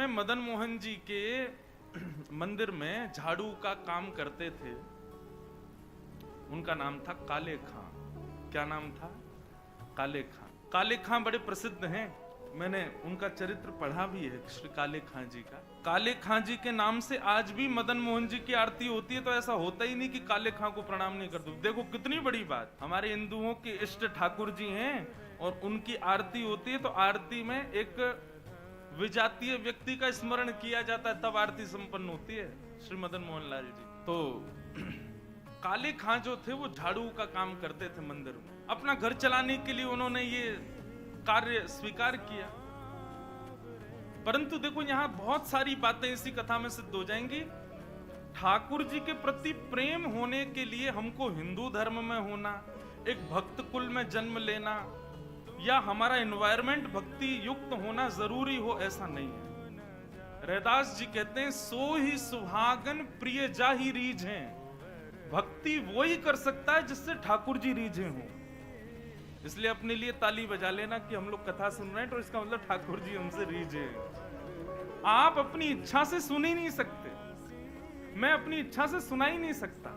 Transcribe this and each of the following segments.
में मदन मोहन जी के मंदिर में झाड़ू का काम करते थे। उनका नाम था काले खां। क्या नाम था? काले खां। काले खां बड़े प्रसिद्ध हैं, मैंने उनका चरित्र पढ़ा भी है, श्री काले खां जी का। काले खां जी के नाम से आज भी मदन मोहन जी की आरती होती है, तो ऐसा होता ही नहीं कि काले खां को प्रणाम नहीं करते। देखो कितनी बड़ी बात, हमारे हिंदुओं के इष्ट ठाकुर जी हैं और उनकी आरती होती है, तो आरती में एक विजातीय व्यक्ति का स्मरण किया जाता है, तब आरती संपन्न होती है। श्री मदन मोहन लाल जी तो काले खां जो थे वो झाड़ू का काम करते थे मंदिर में। अपना घर चलाने के लिए उन्होंने ये कार्य स्वीकार किया। परंतु देखो यहां बहुत सारी बातें इसी कथा में सिद्ध हो जाएंगी। ठाकुर जी के प्रति प्रेम होने के लिए हमको हिंदू धर्म में होना, एक भक्त कुल में जन्म लेना, या हमारा एनवायरमेंट भक्ति युक्त होना जरूरी हो, ऐसा नहीं है। रैदास जी कहते हैं, सो ही सुहागन प्रिय जाहि रीझ हैं। भक्ति वो ही कर सकता है जिससे ठाकुर जी रीझे हों। इसलिए अपने लिए ताली बजा लेना कि हम लोग कथा सुन रहे हैं, तो इसका मतलब ठाकुर जी हमसे रीझे। आप अपनी इच्छा से सुन ही नहीं सकते, मैं अपनी इच्छा से सुना ही नहीं सकता।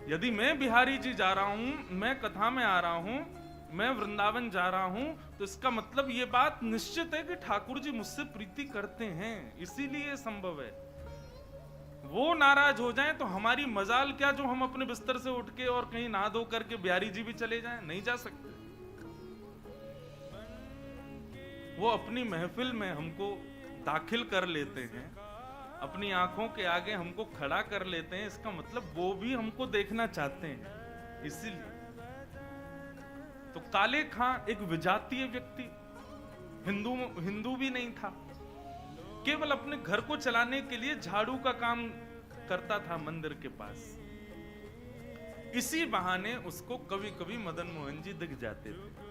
यदि मैं बिहारी जी जा रहा हूं, मैं कथा में आ रहा हूं, मैं वृंदावन जा रहा हूं, तो इसका मतलब ये बात निश्चित है कि ठाकुर जी मुझसे प्रीति करते हैं, इसीलिए संभव है। वो नाराज हो जाएं तो हमारी मजाल क्या जो हम अपने बिस्तर से उठ के और कहीं नहा धो करके बिहारी जी भी चले जाएं? नहीं जा सकते। वो अपनी महफिल में हमको दाखिल कर लेते हैं, अपनी आंखों के आगे हमको खड़ा कर लेते हैं, इसका मतलब वो भी हमको देखना चाहते हैं, इसीलिए। तो काले खां एक विजातीय व्यक्ति, हिंदू भी नहीं था, केवल अपने घर को चलाने के लिए झाड़ू का काम करता था मंदिर के पास। इसी बहाने उसको कभी कभी मदन मोहन जी दिख जाते थे।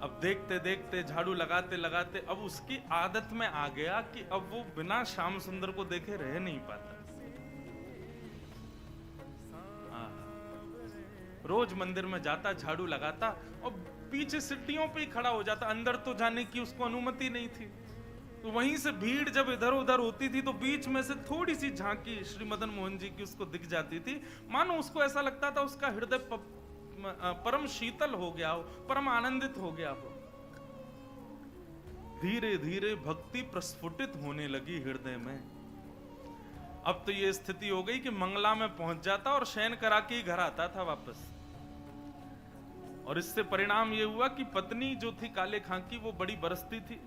अब देखते देखते झाड़ू लगाते लगाते अब उसकी आदत में आ गया कि अब वो बिना श्याम सुंदर को देखे रह नहीं पाता। रोज मंदिर में जाता, झाड़ू लगाता और पीछे सीढ़ियों पे ही खड़ा हो जाता। अंदर तो जाने की उसको अनुमति नहीं थी, तो वहीं से भीड़ जब इधर उधर होती थी तो बीच में से थोड़ी सी झांकी श्री मदन मोहन जी की उसको दिख जाती थी। मानो उसको ऐसा लगता था उसका हृदय परम शीतल हो गया हो, परम आनंदित हो गया हो। धीरे धीरे भक्ति प्रस्फुटित होने लगी हृदय में। अब तो ये स्थिति हो गई कि मंगला में पहुंच जाता और शयन करा के ही घर आता था वापस। और इससे परिणाम ये हुआ कि पत्नी जो थी काले खां की वो बड़ी बरसती थी।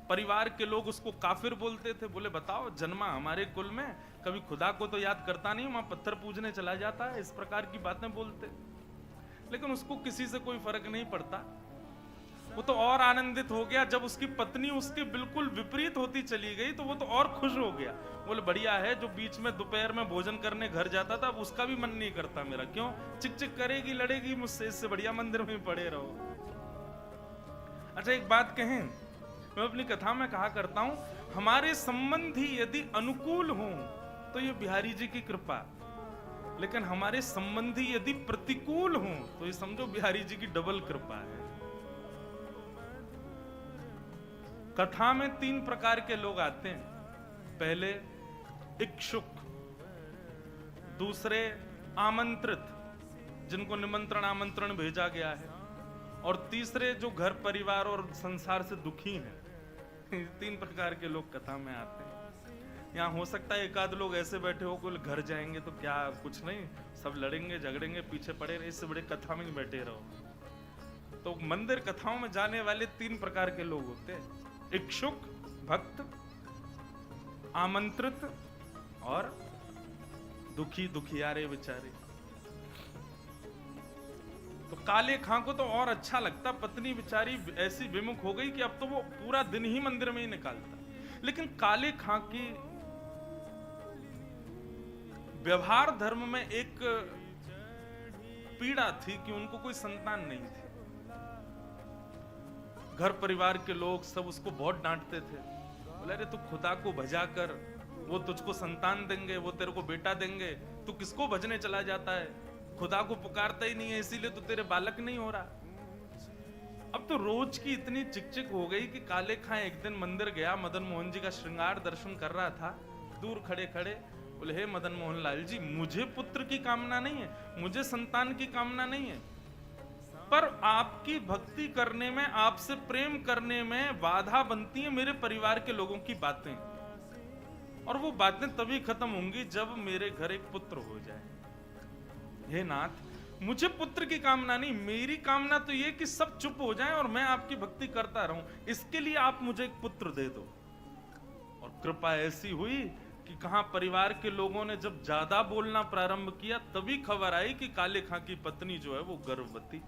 परिवार के लोग उसको काफिर बोलते थे, बोले बताओ जन्मा हमारे कुल में, कभी खुदा को तो याद करता नहीं, वहां पत्थर पूजने चला जाता है, इस प्रकार की बातें बोलते। लेकिन उसको किसी से कोई फर्क नहीं पड़ता। वो तो और आनंदित हो गया जब उसकी पत्नी उसके बिल्कुल विपरीत होती चली गई, तो वो तो और खुश हो गया। बोले बढ़िया है, जो बीच में दोपहर में भोजन करने घर जाता था अब उसका भी मन नहीं करता मेरा। क्यों? चिक चिक करेगी, लड़ेगी मुझसे, इससे बढ़िया मंदिर में पड़े रहो। अच्छा एक बात कहें, मैं अपनी कथा में कहा करता हूं, हमारे संबंधी यदि अनुकूल हों तो ये बिहारी जी की कृपा, लेकिन हमारे संबंधी यदि प्रतिकूल हों तो ये समझो बिहारी जी की डबल कृपा है। कथा में 3 प्रकार के लोग आते हैं। पहले इच्छुक, दूसरे आमंत्रित जिनको निमंत्रण आमंत्रण भेजा गया है, और तीसरे जो घर परिवार और संसार से दुखी हैं। 3 प्रकार के लोग कथा में आते हैं। यहाँ हो सकता है एक आध लोग ऐसे बैठे हो कोई घर जाएंगे तो क्या कुछ नहीं, सब लड़ेंगे झगड़ेंगे पीछे पड़े रहे, इससे बड़े कथा में ही बैठे रहो। तो मंदिर कथाओं में जाने वाले 3 प्रकार के लोग होते हैं, इच्छुक भक्त, आमंत्रित और दुखी दुखियारे बेचारे। तो काले खां को तो और अच्छा लगता, पत्नी बेचारी ऐसी विमुख हो गई कि अब तो वो पूरा दिन ही मंदिर में ही निकालता। लेकिन काले खां की व्यवहार धर्म में एक पीड़ा थी कि उनको कोई संतान नहीं थी। घर परिवार के लोग सब उसको बहुत डांटते थे, बोले अरे तू खुदा को भजा कर, वो तुझको संतान देंगे, वो तेरे को बेटा देंगे, तू किसको भजने चला जाता है, खुदा को पुकारता ही नहीं है, इसीलिए तो तेरे बालक नहीं हो रहा। अब तो रोज की इतनी चिकचिक हो गई कि काले खां एक दिन मंदिर गया, मदन मोहन जी का श्रृंगार दर्शन कर रहा था, दूर खड़े खड़े बोले, हे मदन मोहन लाल जी, मुझे पुत्र की कामना नहीं है, मुझे संतान की कामना नहीं है, पर आपकी भक्ति करने में, आपसे प्रेम करने में बाधा बनती है मेरे परिवार के लोगों की बातें, और वो बातें तभी खत्म होंगी जब मेरे घर एक पुत्र हो जाए। हे नाथ, मुझे पुत्र की कामना नहीं, मेरी कामना तो ये कि सब चुप हो जाएं और मैं आपकी भक्ति करता रहूं, इसके लिए आप मुझे एक पुत्र दे दो। और कृपा ऐसी हुई कि कहां परिवार के लोगों ने जब ज्यादा बोलना प्रारंभ किया, तभी खबर आई कि काले खां की पत्नी जो है वो गर्भवती।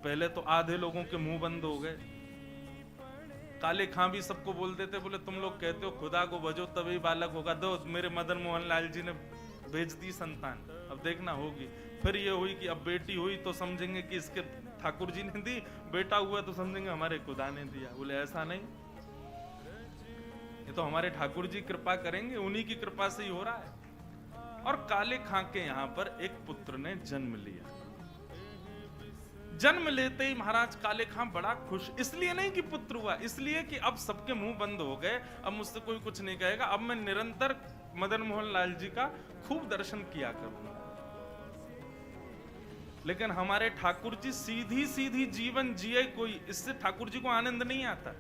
पहले तो आधे लोगों के मुंह बंद हो गए। काले खां भी सबको बोल देते, बोले तुम लोग कहते हो खुदा को भजो तभी बालक होगा, दो मेरे मदन मोहन लाल जी ने भेज दी संतान, अब देखना होगी। फिर ये हुई कि अब बेटी हुई तो समझेंगे कि इसके ठाकुर जी ने दी, बेटा हुआ तो समझेंगे हमारे खुदा ने दिया। बोले ऐसा नहीं, ये तो हमारे ठाकुर जी कृपा करेंगे, उन्हीं की कृपा से ही हो रहा है। और काले खां के यहां पर एक पुत्र ने जन्म लिया। जन्म लेते ही महाराज काले खां बड़ा खुश, इसलिए नहीं कि पुत्र हुआ, इसलिए कि अब सबके मुंह बंद हो गए, अब मुझसे कोई कुछ नहीं कहेगा, अब मैं निरंतर मदन मोहन लाल जी का खूब दर्शन किया करूंगा। लेकिन हमारे ठाकुर जी सीधी सीधी जीवन जिए कोई, इससे ठाकुर जी को आनंद नहीं आता।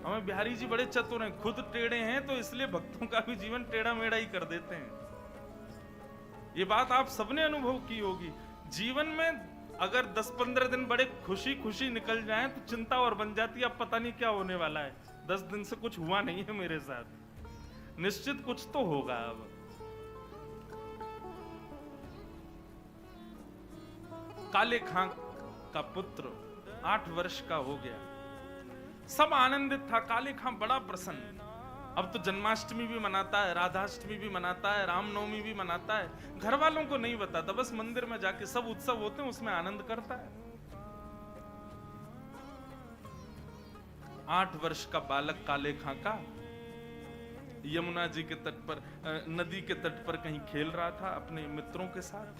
हमें बिहारी जी बड़े चतुर हैं, खुद टेढ़े हैं तो इसलिए भक्तों का भी जीवन टेढ़ा मेढ़ा ही कर देते हैं। ये बात आप सबने अनुभव की होगी। जीवन में अगर 10-15 दिन बड़े खुशी खुशी निकल जाएं तो चिंता और बन जाती है, अब पता नहीं क्या होने वाला है, 10 दिन से कुछ हुआ नहीं है मेरे साथ, निश्चित कुछ तो होगा। अब काले खां का पुत्र 8 वर्ष का हो गया, सब आनंदित था, काले खां बड़ा प्रसन्न। अब तो जन्माष्टमी भी मनाता है, राधाष्टमी भी मनाता है, रामनवमी भी मनाता है, घर वालों को नहीं बताता, बस मंदिर में जाके सब उत्सव होते हैं उसमें आनंद करता है। 8 वर्ष का बालक काले खां का यमुना जी के तट पर, नदी के तट पर कहीं खेल रहा था अपने मित्रों के साथ,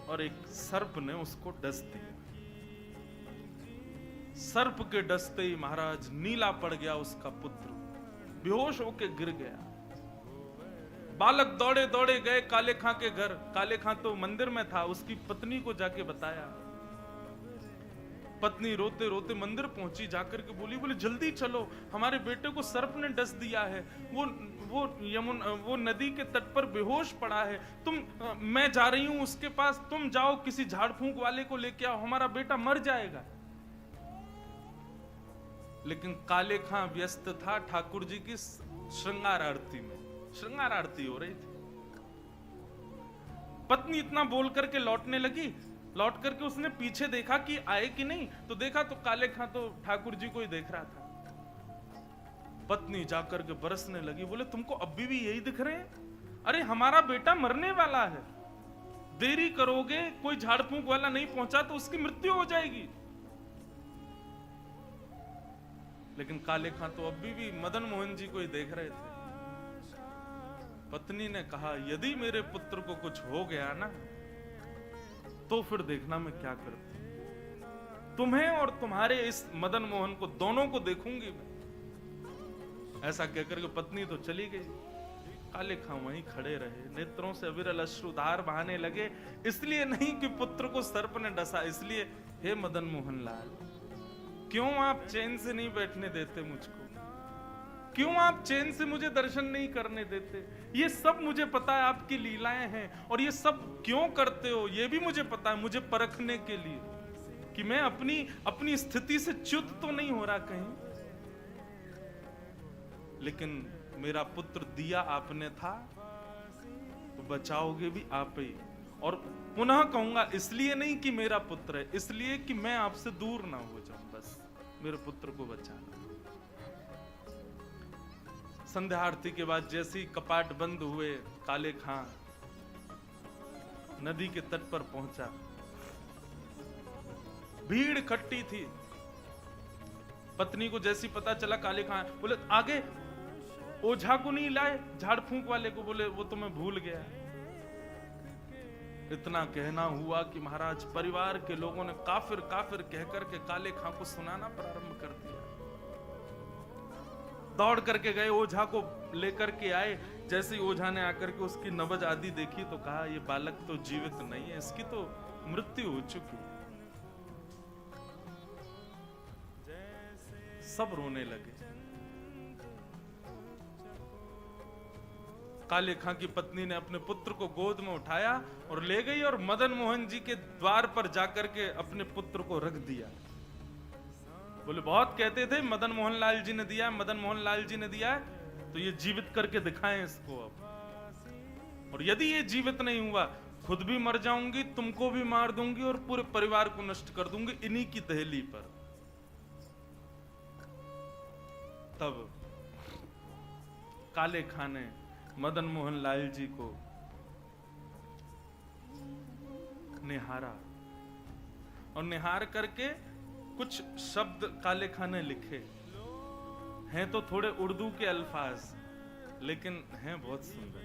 और एक सर्प ने उसको डस दिया। सर्प के डसते ही महाराज नीला पड़ गया उसका पुत्र, बेहोश होके गिर गया। बालक दौड़े दौड़े गए काले खां के घर, काले खां तो मंदिर में था, उसकी पत्नी को जाके बताया। पत्नी रोते रोते मंदिर पहुंची, जाकर के बोली जल्दी चलो, हमारे बेटे को सर्प ने डस दिया है, वो नदी के तट पर बेहोश पड़ा है, मैं जा रही हूं उसके पास, तुम जाओ किसी झाड़ फूंक वाले को लेके आओ, हमारा बेटा मर जाएगा। लेकिन काले खां व्यस्त था ठाकुर जी की श्रृंगार आरती में, श्रृंगार आरती हो रही थी। पत्नी इतना बोल करके लौटने लगी, लौट करके उसने पीछे देखा कि आए कि नहीं, तो देखा तो काले खां तो ठाकुर जी को ही देख रहा था। पत्नी जाकर के बरसने लगी, बोले तुमको अभी भी यही दिख रहे हैं? अरे हमारा बेटा मरने वाला है, देरी करोगे, कोई झाड़ फूंक वाला नहीं पहुंचा तो उसकी मृत्यु हो जाएगी। लेकिन काले खां तो अभी भी मदन मोहन जी को ही देख रहे थे। पत्नी ने कहा, यदि मेरे पुत्र को कुछ हो गया ना, तो फिर देखना मैं क्या करती, तुम्हें और तुम्हारे इस मदन मोहन को दोनों को देखूंगी मैं। ऐसा कहकर के पत्नी तो चली गई। काले खां वहीं खड़े रहे, नेत्रों से अविरल अश्रुधार बहाने लगे, इसलिए नहीं कि पुत्र को सर्प ने डसा, इसलिए हे मदन मोहन लाल, क्यों आप चैन से नहीं बैठने देते मुझको? क्यों आप चैन से मुझे दर्शन नहीं करने देते? ये सब मुझे पता है आपकी लीलाएं हैं, और ये सब क्यों करते हो ये भी मुझे पता है, मुझे परखने के लिए कि मैं अपनी स्थिति से च्युत तो नहीं हो रहा कहीं। लेकिन मेरा पुत्र दिया आपने था तो बचाओगे भी आप ही। और पुनः कहूंगा, इसलिए नहीं कि मेरा पुत्र है, इसलिए कि मैं आपसे दूर ना हो जाऊं, बस मेरे पुत्र को बचाना। संध्या आरती के बाद जैसे ही कपाट बंद हुए, काले खां नदी के तट पर पहुंचा। भीड़ इकट्ठी थी। पत्नी को जैसी पता चला, काले खां बोले आगे ओझा को नहीं लाए, झाड़ फूंक वाले को, बोले वो तो मैं भूल गया। इतना कहना हुआ कि महाराज परिवार के लोगों ने काफिर काफिर कहकर के काले खां को सुनाना प्रारंभ कर दिया। दौड़ करके गए, ओझा को लेकर के आए। जैसे ही ओझा ने आकर के उसकी नब्ज आदि देखी तो कहा ये बालक तो जीवित नहीं है, इसकी तो मृत्यु हो चुकी। सब रोने लगे। काले खां की पत्नी ने अपने पुत्र को गोद में उठाया और ले गई और मदन मोहन जी के द्वार पर जाकर के अपने पुत्र को रख दिया। बोले बहुत कहते थे मदन मोहन लाल जी ने दिया है, मदन मोहन लाल जी ने दिया है, तो ये जीवित करके दिखाएं इसको अब। और यदि ये जीवित नहीं हुआ, खुद भी मर जाऊंगी, तुमको भी मार दूंगी और पूरे परिवार को नष्ट कर दूंगी इन्हीं की दहली पर। तब काले खां ने मदन मोहन लाल जी को निहारा और निहार करके कुछ शब्द काले खां ने लिखे हैं, तो थोड़े उर्दू के अल्फाज, लेकिन हैं बहुत सुंदर।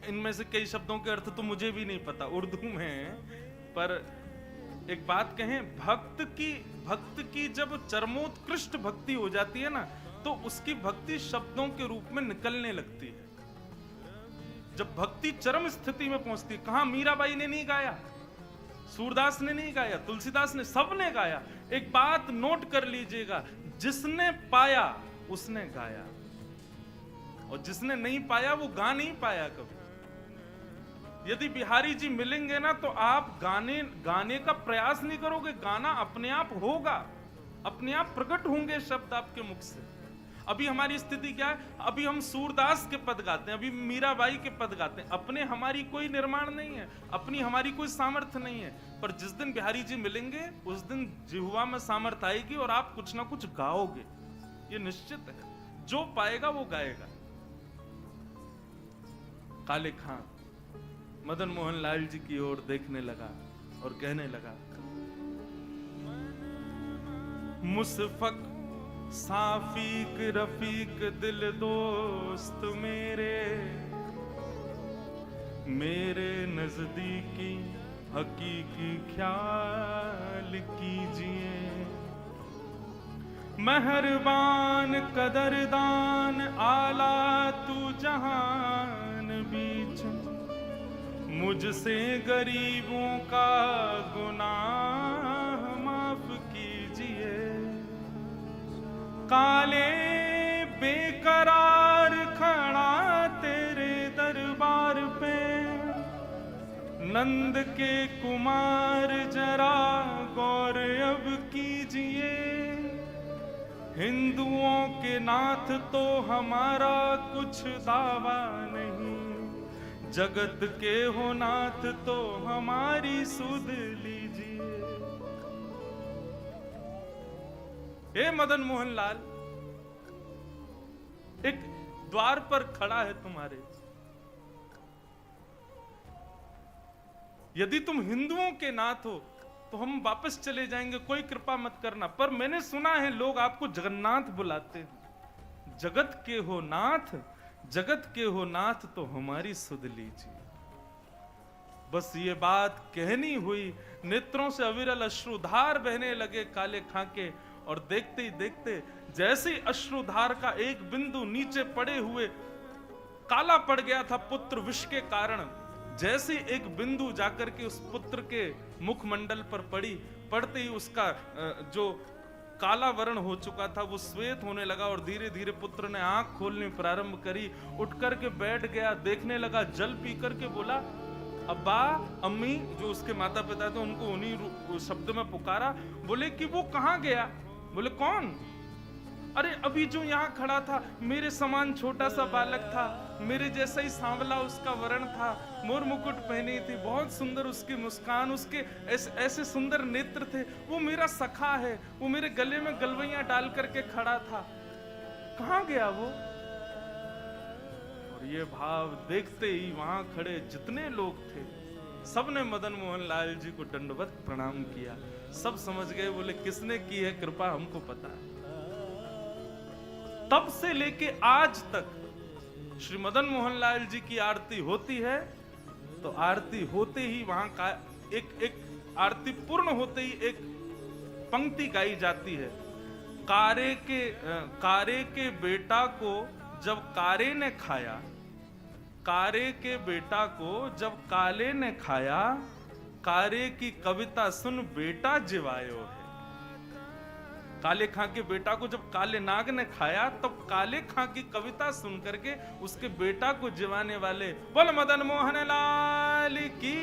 इनमें से कई शब्दों के अर्थ तो मुझे भी नहीं पता, उर्दू में है, पर एक बात कहें, भक्त की जब चरमोत्कृष्ट भक्ति हो जाती है ना, तो उसकी भक्ति शब्दों के रूप में निकलने लगती है। जब भक्ति चरम स्थिति में पहुंचती है, कहां मीराबाई ने नहीं गाया, सूरदास ने नहीं गाया, तुलसीदास ने, सबने गाया। एक बात नोट कर लीजिएगा, जिसने पाया उसने गाया, और जिसने नहीं पाया वो गा नहीं पाया कभी। यदि बिहारी जी मिलेंगे ना, तो आप गाने का प्रयास नहीं करोगे, गाना अपने आप होगा, अपने आप प्रकट होंगे शब्द आपके मुख से। अभी हमारी स्थिति क्या है, अभी हम सूरदास के पद गाते हैं, अभी मीराबाई के पद गाते हैं, अपने हमारी कोई निर्माण नहीं है, अपनी हमारी कोई सामर्थ्य नहीं है। पर जिस दिन बिहारी जी मिलेंगे, उस दिन जिह्वा में सामर्थ्य आएगी और आप कुछ ना कुछ गाओगे, ये निश्चित है। जो पाएगा वो गाएगा। काले खां मदन मोहन लाल जी की ओर देखने लगा और कहने लगा, मुसफक साफीक रफीक दिल दोस्त मेरे नजदीकी हकीकी ख्याल कीजिए। मेहरबान कदरदान आला तू जहान बीच, मुझसे गरीबों का गुनाह माफ कीजिए। काले बेकरार खड़ा तेरे दरबार पे, नंद के कुमार जरा गौर अब कीजिए। हिंदुओं के नाथ तो हमारा कुछ दावा नहीं, जगत के हो नाथ तो हमारी सुध लीजिए। हे मदन मोहन लाल, एक द्वार पर खड़ा है तुम्हारे, यदि तुम हिंदुओं के नाथ हो तो हम वापस चले जाएंगे, कोई कृपा मत करना। पर मैंने सुना है लोग आपको जगन्नाथ बुलाते हैं। जगत के हो नाथ, जगत के हो नाथ तो हमारी सुध लीजिए। बस ये बात कहनी हुई, नेत्रों से अविरल अश्रुधार बहने लगे काले खां के, और देखते ही देखते जैसे ही अश्रुधार का एक बिंदु नीचे पड़े हुए काला पड़ गया था पुत्र विष के कारण, जैसे एक बिंदु जाकर के उस पुत्र के मुखमंडल पर पड़ी, पड़ते ही उसका जो काला वर्ण हो चुका था वो श्वेत होने लगा, और धीरे धीरे पुत्र ने आंख खोलनी प्रारंभ करी, उठ करके बैठ गया, देखने लगा, जल पी करके बोला, अब्बा अम्मी, जो उसके माता पिता थे उनको उन्हीं शब्द में पुकारा। बोले कि वो कहाँ गया? बोले कौन? अरे अभी जो यहाँ खड़ा था, मेरे समान छोटा सा बालक था, मेरे जैसा ही सांवला उसका वर्ण था, मोर मुकुट पहनी थी, बहुत सुंदर उसकी मुस्कान, उसके ऐसे सुंदर नेत्र थे, वो मेरा सखा है, वो मेरे गले में गलवैया डाल करके खड़ा था, कहाँ गया वो? और ये भाव देखते ही वहां खड़े जितने लोग थे सबने मदन मोहन लाल जी को दंडवत प्रणाम किया। सब समझ गए, बोले किसने की है कृपा हमको पता है। तब से लेके आज तक श्री मदन मोहन लाल जी की आरती होती है तो आरती होते ही वहां का एक आरती पूर्ण होते ही एक पंक्ति गाई जाती है। कारे के बेटा को जब कारे ने खाया, कारे के बेटा को जब काले ने खाया, कारे की कविता सुन बेटा जिवायो है। काले खां के बेटा को जब काले नाग ने खाया तब काले खां की कविता सुन करके उसके बेटा को जिवाने वाले बोल मदन मोहन लाल की